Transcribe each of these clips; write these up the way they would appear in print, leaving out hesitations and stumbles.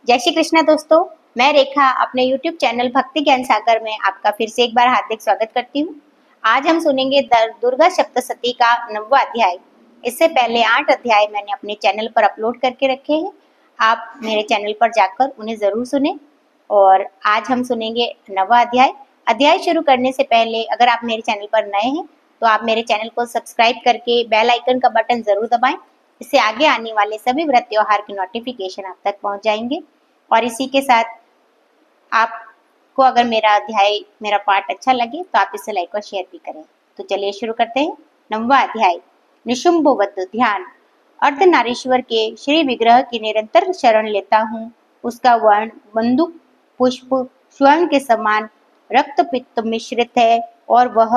जय श्री कृष्णा दोस्तों, मैं रेखा अपने YouTube चैनल भक्ति ज्ञान सागर में आपका फिर से एक बार हार्दिक स्वागत करती हूँ। आज हम सुनेंगे दुर्गा सप्तशती का 9वां अध्याय। इससे पहले 8 अध्याय मैंने अपने चैनल पर अपलोड करके रखे हैं। आप मेरे चैनल पर जाकर उन्हें जरूर सुने। और आज हम सुनेंगे 9वां अध्याय। अध्याय शुरू करने से पहले अगर आप मेरे चैनल पर नए हैं तो आप मेरे चैनल को सब्सक्राइब करके बेल आइकन का बटन जरूर दबाएं। इससे आगे आने वाले सभी व्रत त्योहार की नोटिफिकेशन आप तक पहुंच जाएंगे। और इसी के साथ आपको अगर मेरा पाठ अच्छा लगे तो आप इसे लाइक और शेयर भी करें। तो चलिए शुरू करते हैं। 9वां अध्याय, निशुंभवध ध्यान। अर्धनारीश्वर के श्री विग्रह की निरंतर शरण लेता हूँ। उसका वर्ण बंदूक पुष्प स्वर्ण के समान रक्त पित्त मिश्रित है और वह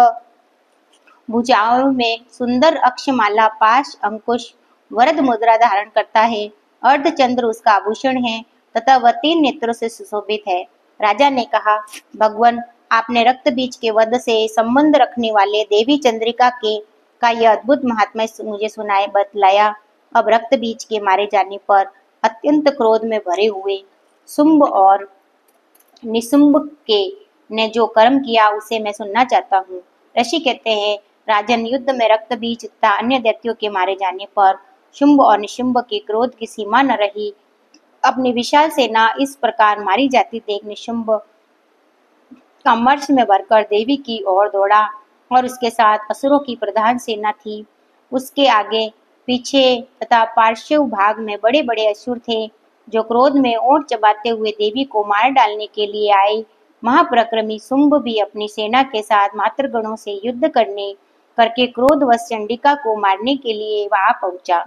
भुजाओं में सुंदर अक्षमाला पाश अंकुश वरद मुद्रा धारण करता है। अर्धचंद्र उसका आभूषण है तथा वह 3 नेत्रों से सुशोभित है। राजा ने कहा, भगवान, आपने रक्त बीज के वध से संबंध रखने वाले देवी चंद्रिका का यह अद्भुत महात्मा मुझे सुनाए बतलाया। अब रक्त बीज के मारे जाने पर अत्यंत क्रोध में भरे हुए शुंभ और निशुंभ के ने जो कर्म किया उसे मैं सुनना चाहता हूँ। ऋषि कहते हैं, राजन, युद्ध में रक्त बीज तथा अन्य दैत्यों के मारे जाने पर शुंभ और निशुंभ के क्रोध की सीमा न रही। अपनी विशाल सेना इस प्रकार मारी जाती देख निशुंभ अमर्ष में भरकर देवी की ओर दौड़ा और उसके साथ असुरों की प्रधान सेना थी। उसके आगे पीछे तथा पार्श्व भाग में बड़े बड़े असुर थे जो क्रोध में ओंठ चबाते हुए देवी को मार डालने के लिए आए। महापराक्रमी शुंभ भी अपनी सेना के साथ मातृगणों से युद्ध करके क्रोधवश चंडिका को मारने के लिए वहां पहुंचा।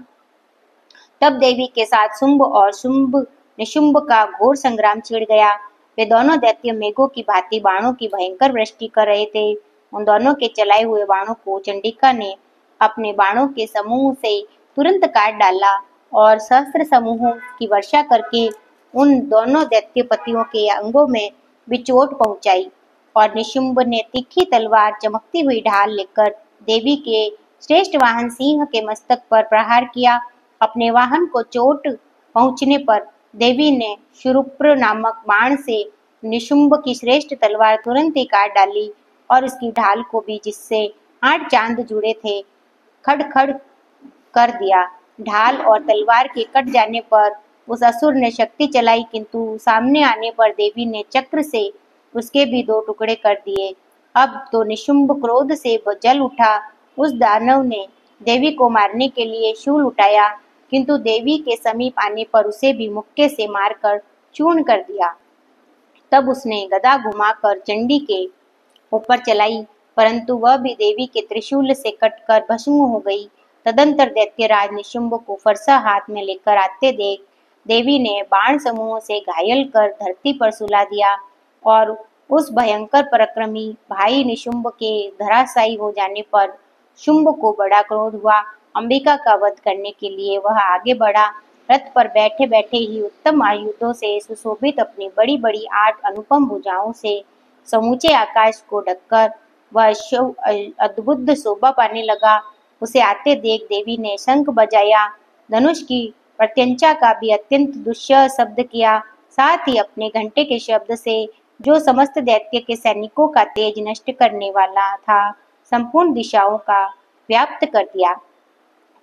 तब देवी के साथ शुंभ और निशुंभ का घोर संग्राम छिड़ गया। वे दोनों दैत्य मेघों की भांति बाणों की भयंकर वृष्टि कर रहे थे। उन दोनों के चलाए हुए बाणों को चंडिका ने अपने बाणों के समूह से तुरंत काट डाला और सहस्त्र समूहों की वर्षा करके उन दोनों दैत्यपतियों के अंगों में भी चोट पहुंचाई। और निशुंभ ने तीखी तलवार चमकती हुई ढाल लेकर देवी के श्रेष्ठ वाहन सिंह के मस्तक पर प्रहार किया। अपने वाहन को चोट पहुंचने पर देवी ने शुरुप्र नामक बाण से निशुंभ की श्रेष्ठ तलवार तुरंत ही काट डाली और उसकी ढाल को भी, जिससे 8 चांद जुड़े थे, खड़ खड़ कर दिया। ढाल और तलवार के कट जाने पर उस असुर ने शक्ति चलाई, किंतु सामने आने पर देवी ने चक्र से उसके भी 2 टुकड़े कर दिए। अब तो निशुंभ क्रोध से जल उठा। उस दानव ने देवी को मारने के लिए शूल उठाया, किंतु देवी के समीप आने पर उसे भी मुक्के से मारकर चूर्ण कर दिया। तब उसने गदा घुमाकर चंडी के ऊपर चलाई, परंतु वह भी देवी के त्रिशूल से कटकर भस्म हो गई। तदंतर दैत्यराज निशुंभ को फरसा हाथ में लेकर आते देख देवी ने बाण समूह से घायल कर धरती पर सुला दिया और उस भयंकर पराक्रमी भाई निशुंभ के धराशायी हो जाने पर शुंभ को बड़ा क्रोध हुआ। अंबिका का वध करने के लिए वह आगे बढ़ा। रथ पर बैठे बैठे ही उत्तम आयुधों से सुशोभित अपनी बड़ी बड़ी 8 अनुपम भुजाओं से समूचे आकाश को ढककर वह अद्भुत शोभा पाने लगा। उसे आते देख देवी ने शंख बजाया, धनुष की प्रत्यंचा का भी अत्यंत दुस्सह शब्द किया, साथ ही अपने घंटे के शब्द से, जो समस्त दैत्य के सैनिकों का तेज नष्ट करने वाला था, संपूर्ण दिशाओं का व्याप्त कर दिया।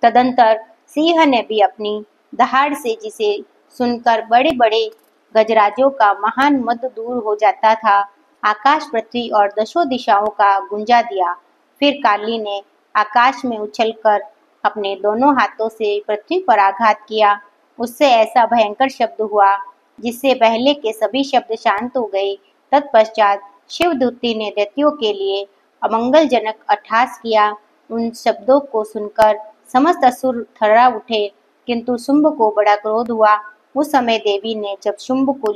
तदंतर सिंह ने भी अपनी दहाड़ से, जिसे सुनकर बड़े बड़े गजराजों का महान मद दूर हो जाता था, आकाश पृथ्वी और 10 दिशाओं का गुंजा दिया। फिर काली ने आकाश में उछलकर अपने दोनों हाथों से पृथ्वी पर आघात किया। उससे ऐसा भयंकर शब्द हुआ जिससे पहले के सभी शब्द शांत हो गए। तत्पश्चात शिवदूती ने दैत्यों के लिए अमंगलजनक अट्टहास किया। उन शब्दों को सुनकर समस्त असुर थर्रा उठे, किंतु शुंभ को बड़ा क्रोध हुआ। उस समय देवी ने जब शुंभ को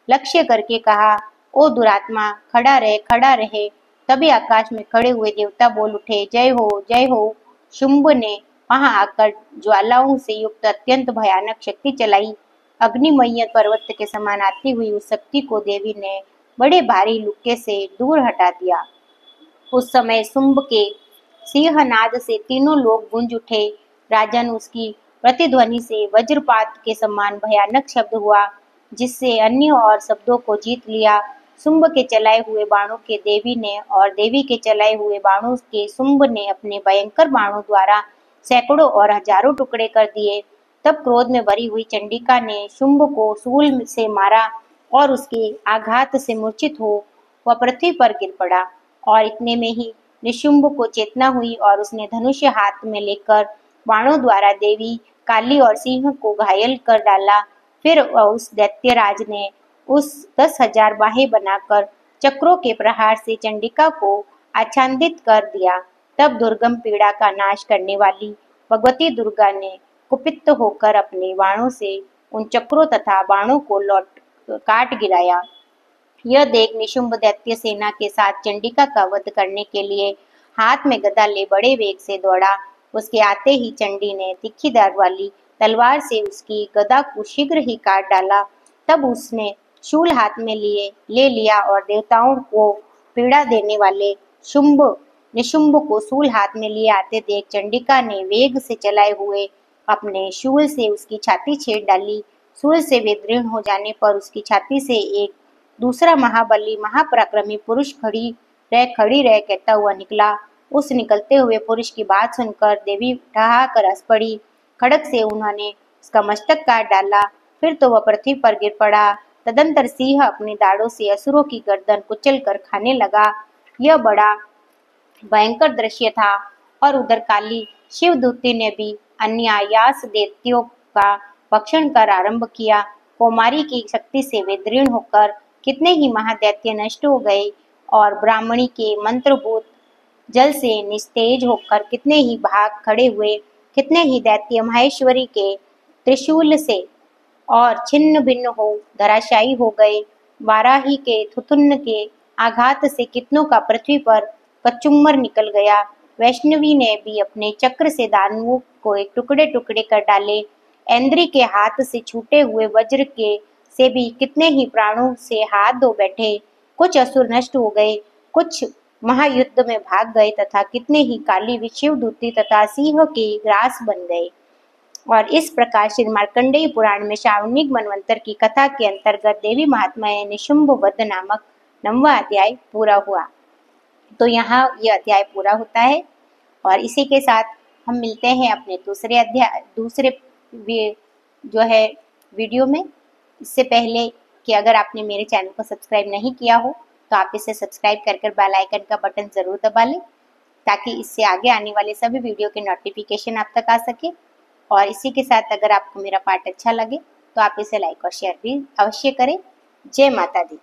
लक्ष्य करके कहा, ओ दुरात्मा, खड़ा रहे, तभी आकाश में खड़े हुए देवता बोल उठे, जय हो, जय हो। शुंभ ने वहां आकर ज्वालाओं से युक्त अत्यंत भयानक शक्ति चलाई। अग्निमय पर्वत के समान आती हुई उस शक्ति को देवी ने बड़े भारी लुक्के से दूर हटा दिया। उस समय शुंभ के सिंहनाद से तीनों लोग गूंज उठे। राजन, उसकी प्रतिध्वनि से वज्रपात के समान भयानक शब्द हुआ। जिससे अन्य और शब्दों को जीत लिया। शुंभ के चलाए हुए बाणों के देवी ने और देवी के चलाए हुए बाणों के शुंभ ने अपने भयंकर बाणों द्वारा सैकड़ों और हजारों टुकड़े कर दिए। तब क्रोध में भरी हुई चंडिका ने शुंभ को शूल से मारा और उसके आघात से मूर्छित हो वह पृथ्वी पर गिर पड़ा। और इतने में ही निशुंभ को चेतना हुई और उसने धनुष हाथ में लेकर बाणों द्वारा देवी काली और सिंह को घायल कर डाला। फिर उस दैत्यराज ने उस 10,000 बाहें बनाकर चक्रों के प्रहार से चंडिका को आच्छादित कर दिया। तब दुर्गम पीड़ा का नाश करने वाली भगवती दुर्गा ने कुपित होकर अपने बाणों से उन चक्रों तथा बाणों को काट गिराया। यह देख निशुंभ दैत्य सेना के साथ चंडिका का वध करने के लिए हाथ में गदा ले बड़े वेग से दौड़ा। उसके आते ही चंडी ने तीखी धार वाली तलवार से उसकी गदा को शीघ्र ही काट डाला। तब उसने शूल हाथ में ले लिया और देवताओं को पीड़ा देने वाले निशुंभ को शूल हाथ में लिए आते देख चंडिका ने वेग से चलाए हुए अपने शूल से उसकी छाती छेड़ डाली। शूल से विदीर्ण हो जाने पर उसकी छाती से एक दूसरा महाबली महापराक्रमी पुरुष खड़ी रह कहता हुआ निकला। उस निकलते हुए पुरुष की बात सुनकर देवी ठहाकर हंस पड़ी। खड़ग से उन्होंने उसका मस्तक काट डाला। फिर तो वह पृथ्वी पर गिर पड़ा। तदंतर सिंह अपनी दाढ़ों से असुरों की गर्दन कुचल कर खाने लगा। यह बड़ा भयंकर दृश्य था। और उधर काली शिवदूती ने भी अन्यायास दैत्यों का भक्षण कर आरंभ किया। कौमारी की शक्ति से वे दृढ़ होकर कितने ही महादैत्य नष्ट हो गए और ब्राह्मणी के मंत्रभूत जल से निस्तेज होकर कितने ही भाग खड़े हुए। कितने ही दैत्य महेश्वरी के त्रिशूल से और छिन्न भिन्न हो धराशायी हो गए। वाराही के थुथुन्न के आघात से कितनों का पृथ्वी पर कचुम्मर निकल गया। वैष्णवी ने भी अपने चक्र से दानवों को एक टुकड़े टुकड़े कर डाले। ऐन्द्री के हाथ से छूटे हुए वज्र के से भी कितने ही प्राणों से हाथ धो बैठे। कुछ असुर नष्ट हो गए, कुछ महायुद्ध में भाग गए तथा कितने ही काली शिवदूती तथा सिंह के ग्रास बन गए। और इस प्रकार श्री मार्कंडेय पुराण में श्रावणिक मनवंतर की कथा के अंतर्गत देवी महात्म्य निशुंभ वध नामक 9वां अध्याय पूरा हुआ। तो यहाँ यह अध्याय पूरा होता है और इसी के साथ हम मिलते हैं अपने दूसरे जो है वीडियो में। इससे पहले कि अगर आपने मेरे चैनल को सब्सक्राइब नहीं किया हो तो आप इसे सब्सक्राइब कर बेल आइकन का बटन जरूर दबा लें ताकि इससे आगे आने वाले सभी वीडियो के नोटिफिकेशन आप तक आ सके। और इसी के साथ अगर आपको मेरा पाठ अच्छा लगे तो आप इसे लाइक और शेयर भी अवश्य करें। जय माता दी।